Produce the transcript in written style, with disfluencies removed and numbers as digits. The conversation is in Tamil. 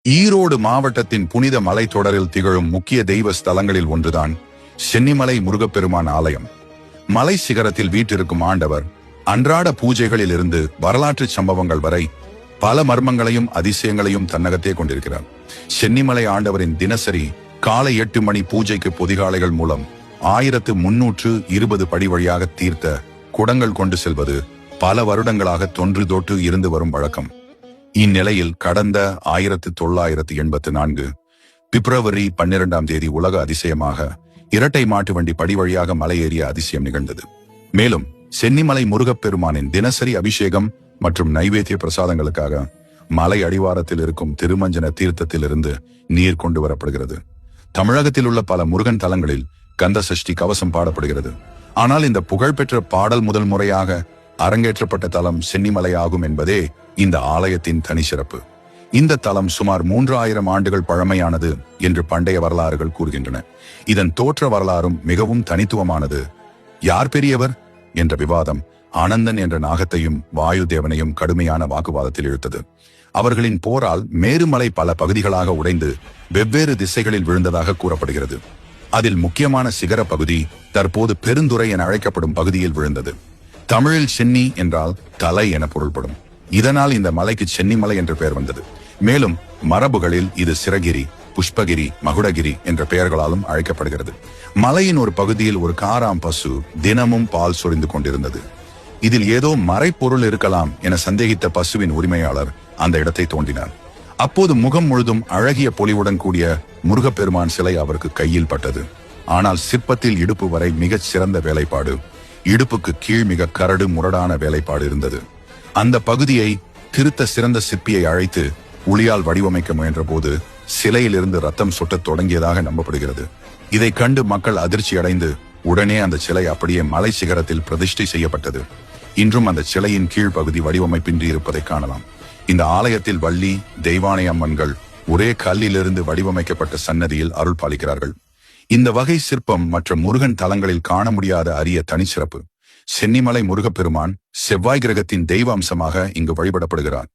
ஈரோடு மாவட்டத்தின் புனித மலைத்தொடரில் திகழும் முக்கிய தெய்வ ஸ்தலங்களில் ஒன்றுதான் சென்னிமலை முருகப்பெருமான் ஆலயம். மலை சிகரத்தில் வீற்றிருக்கும் ஆண்டவர் அன்றாட பூஜைகளில் இருந்து வரலாற்று சம்பவங்கள் வரை பல மர்மங்களையும் அதிசயங்களையும் தன்னகத்தே கொண்டிருக்கிறார். சென்னிமலை ஆண்டவரின் தினசரி காலை 8 மணி பூஜைக்கு பொதிகாலைகள் மூலம் 1320 படி வழியாக தீர்த்த குடங்கள் கொண்டு செல்வது பல வருடங்களாக தொன்று தொட்டு இருந்து வரும் வழக்கம். இந்நிலையில் கடந்த 1984 பிப்ரவரி 12 உலக அதிசயமாக இரட்டை மாட்டு வண்டி படி வழியாக மலை ஏறிய அதிசயம் நிகழ்ந்தது. மேலும் சென்னிமலை முருகப்பெருமானின் தினசரி அபிஷேகம் மற்றும் நைவேத்திய பிரசாதங்களுக்காக மலை அடிவாரத்தில் இருக்கும் திருமஞ்சன தீர்த்தத்திலிருந்து நீர் கொண்டு வரப்படுகிறது. தமிழகத்தில் உள்ள பல முருகன் தலங்களில் கந்த சஷ்டி கவசம் பாடப்படுகிறது. ஆனால் இந்த புகழ்பெற்ற பாடல் முதல் முறையாக அரங்கேற்றப்பட்ட தலம் சென்னிமலை ஆகும் என்பதே இந்த ஆலயத்தின் தனி சிறப்பு. இந்த தலம் சுமார் 3000 ஆண்டுகள் பழமையானது என்று பண்டைய வரலாறுகள் கூறுகின்றன. இதன் தோற்ற வரலாறும் மிகவும் தனித்துவமானது. யார் பெரியவர் என்ற விவாதம் ஆனந்தன் என்ற நாகத்தையும் வாயு தேவனையும் கடுமையான வாக்குவாதத்தில் இழுத்தது. அவர்களின் போரால் மேருமலை பல பகுதிகளாக உடைந்து வெவ்வேறு திசைகளில் விழுந்ததாக கூறப்படுகிறது. அதில் முக்கியமான சிகர பகுதி தற்போது பெருந்துறை என அழைக்கப்படும் பகுதியில் விழுந்தது. தமிழில் சென்னி என்றால் தலை என பொருள்படும். இதனால் இந்த மலைக்கு சென்னிமலை என்ற பெயர் வந்தது. மேலும் மரபுகளில் இது சிரகிரி, புஷ்பகிரி, மகுடகிரி என்ற பெயர்களாலும் அழைக்கப்படுகிறது. மலையின் ஒரு பகுதியில் ஒரு காராம் பசு தினமும் பால் சொரிந்து கொண்டிருந்தது. இதில் ஏதோ மறைப்பொருள் இருக்கலாம் என சந்தேகித்த பசுவின் உரிமையாளர் அந்த இடத்தை தோண்டினார். அப்போது முகம் முழுதும் அழகிய பொலிவுடன் கூடிய முருகப்பெருமான் சிலை அவருக்கு கையில் பட்டது. ஆனால் சிற்பத்தில் இடுப்பு வரை மிகச் சிறந்த வேலைப்பாடு, இடுப்புக்கு கீழ் மிக கரடு முரடான வேலைப்பாடு இருந்தது. அந்த பகுதியை திருத்த சிறந்த சிற்பியை அழைத்து உளியால் வடிவமைக்க முயன்ற போது சிலையிலிருந்து ரத்தம் சொட்டத் தொடங்கியதாக நம்பப்படுகிறது. இதை கண்டு மக்கள் அதிர்ச்சி அடைந்து உடனே அந்த சிலை அப்படியே மலை சிகரத்தில் பிரதிஷ்டை செய்யப்பட்டது. இன்றும் அந்த சிலையின் கீழ் பகுதி வடிவமைப்பின்றி இருப்பதை காணலாம். இந்த ஆலயத்தில் வள்ளி, தெய்வானை அம்மன்கள் ஒரே கல்லிலிருந்து வடிவமைக்கப்பட்ட சன்னதியில் அருள் பாலிக்கிறார்கள். இந்த வகை சிற்பம் மற்ற முருகன் தலங்களில் காண முடியாத அரிய தனிச்சிறப்பு. சென்னிமலை முருகப்பெருமான் செவ்வாய் கிரகத்தின் தெய்வ அம்சமாக இங்கு வழிபடப்படுகிறார்.